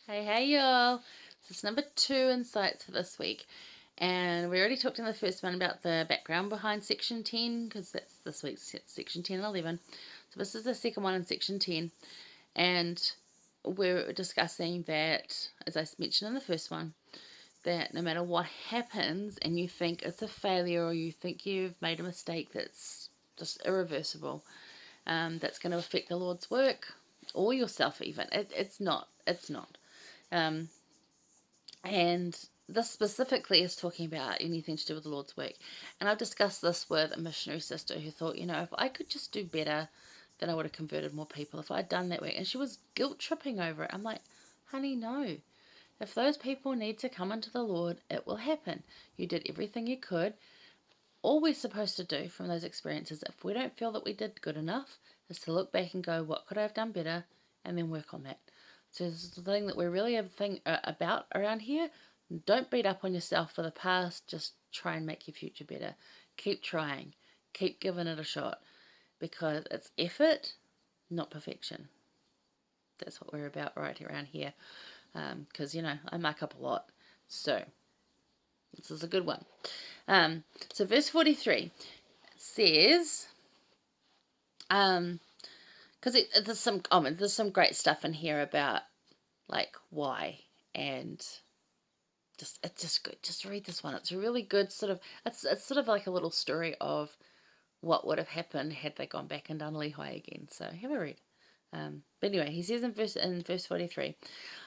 Hey, y'all. This is number 2 insights for this week. And we already talked in the first one about the background behind section 10, because that's this week's section 10 and 11. So this is the second one in section 10. And we're discussing that, as I mentioned in the first one, that no matter what happens and you think it's a failure or you think you've made a mistake that's just irreversible, that's going to affect the Lord's work or yourself even. It's not. It's not. Um, and this specifically is talking about anything to do with the Lord's work. And I've discussed this with a missionary sister who thought, if I could just do better, then I would have converted more people if I'd done that way. And she was guilt tripping over it. I'm like, honey, no. If those people need to come into the Lord, it will happen. You did everything you could. All we're supposed to do from those experiences, if we don't feel that we did good enough, is to look back and go, what could I have done better? And then work on that. So this is the thing that we're really about around here. Don't beat up on yourself for the past. Just try and make your future better. Keep trying. Keep giving it a shot. Because it's effort, not perfection. That's what we're about right around here. Because, I muck up a lot. So, this is a good one. So verse 43 says, because there's some great stuff in here about like why, and it's just good. Just read this one. It's a really good sort of it's sort of like a little story of what would have happened had they gone back and done Lehi again. So have a read. But anyway, he says in verse 43,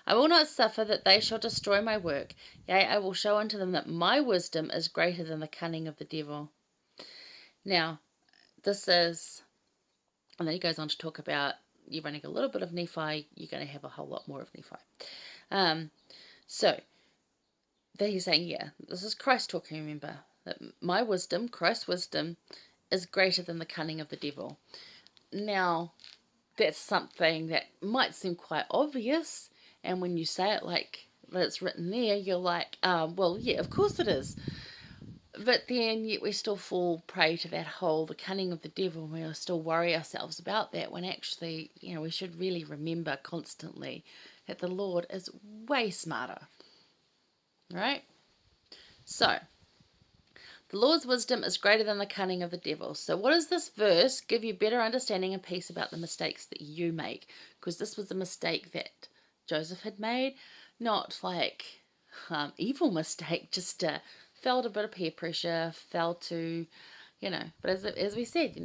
I will not suffer that they shall destroy my work. Yea, I will show unto them that my wisdom is greater than the cunning of the devil. Now, this is, and then he goes on to talk about you're running a little bit of Nephi, you're going to have a whole lot more of Nephi. So, there he's saying, this is Christ talking, remember, that my wisdom, Christ's wisdom, is greater than the cunning of the devil. Now, that's something that might seem quite obvious, and when you say it like that it's written there, you're like, well, yeah, of course it is. But then yet we still fall prey to that whole the cunning of the devil, and we still worry ourselves about that, when actually, we should really remember constantly that the Lord is way smarter. Right? So, the Lord's wisdom is greater than the cunning of the devil. So what does this verse give you better understanding and peace about the mistakes that you make? Because this was a mistake that Joseph had made, not like evil mistake, just felt a bit of peer pressure, fell to, but as we said,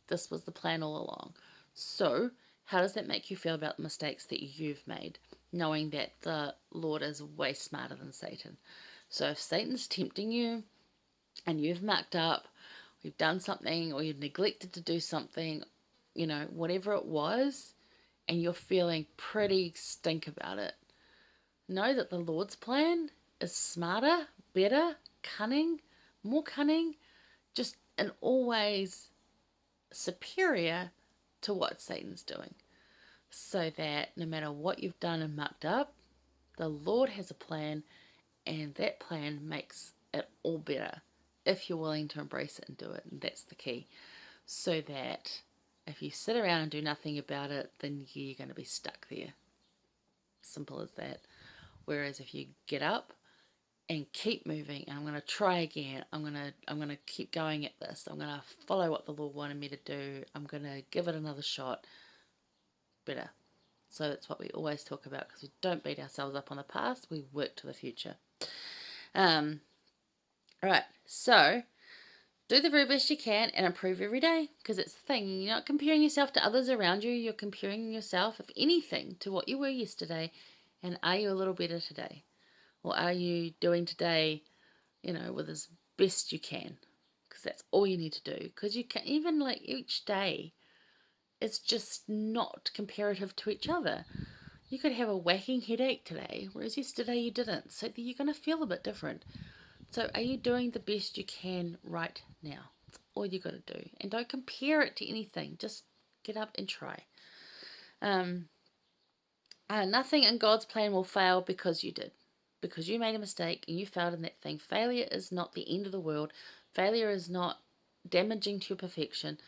this was the plan all along. So how does that make you feel about the mistakes that you've made, knowing that the Lord is way smarter than Satan? So if Satan's tempting you, and you've mucked up, you've done something, or you've neglected to do something, whatever it was, and you're feeling pretty stink about it, know that the Lord's plan is smarter, better, more cunning, just and always superior to what Satan's doing. So that no matter what you've done and mucked up, the Lord has a plan, and that plan makes it all better, if you're willing to embrace it and do it. And that's the key. So that if you sit around and do nothing about it, then you're going to be stuck there. Simple as that. Whereas if you get up and keep moving, and I'm going to try again, I'm going to keep going at this, I'm going to follow what the Lord wanted me to do, I'm going to give it another shot, better. So that's what we always talk about, because we don't beat ourselves up on the past, we work to the future. Alright, so do the very best you can and improve every day, because it's the thing. You're not comparing yourself to others around you. You're comparing yourself, if anything, to what you were yesterday. And are you a little better today? Or are you doing today, with as best you can? Because that's all you need to do. Because you can, even like each day, it's just not comparative to each other. You could have a whacking headache today, whereas yesterday you didn't. So you're going to feel a bit different. So are you doing the best you can right now? That's all you got to do. And don't compare it to anything. Just get up and try. Nothing in God's plan will fail because you did. Because you made a mistake and you failed in that thing. Failure is not the end of the world. Failure is not damaging to your perfection.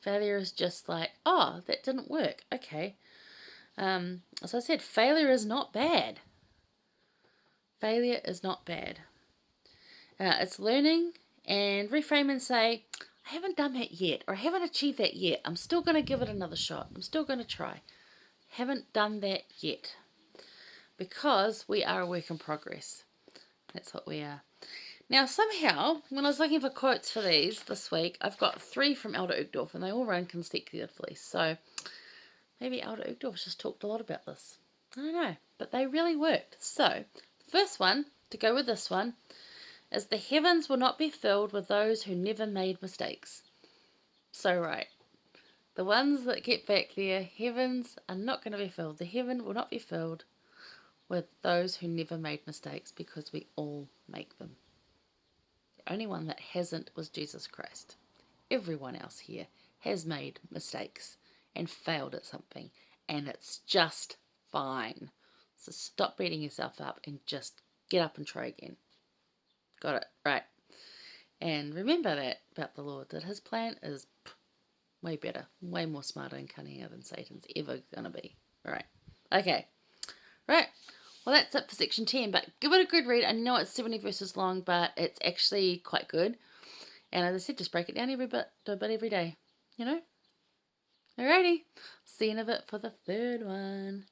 Failure is just like, oh, that didn't work. Okay. As I said, failure is not bad. Failure is not bad. It's learning, and reframe and say, I haven't done that yet, or I haven't achieved that yet. I'm still going to give it another shot. I'm still going to try. Haven't done that yet. Because we are a work in progress. That's what we are. Now, somehow, when I was looking for quotes for these this week, I've got 3 from Elder Uchtdorf, and they all run consecutively. So maybe Elder Uchtdorf just talked a lot about this. I don't know, but they really worked. So the first one, to go with this one, is the heavens will not be filled with those who never made mistakes. So right. The ones that get back there, heavens are not going to be filled. The heaven will not be filled with those who never made mistakes, because we all make them. The only one that hasn't was Jesus Christ. Everyone else here has made mistakes and failed at something, and it's just fine. So stop beating yourself up and just get up and try again. Got it, right. And remember that about the Lord, that his plan is way better, way more smarter and cunninger than Satan's ever going to be. Right. Okay. Right. Well, that's it for section 10, but give it a good read. I know it's 70 verses long, but it's actually quite good. And as I said, just break it down every bit, do a bit every day, you know? Alrighty. See you in a bit for the third one.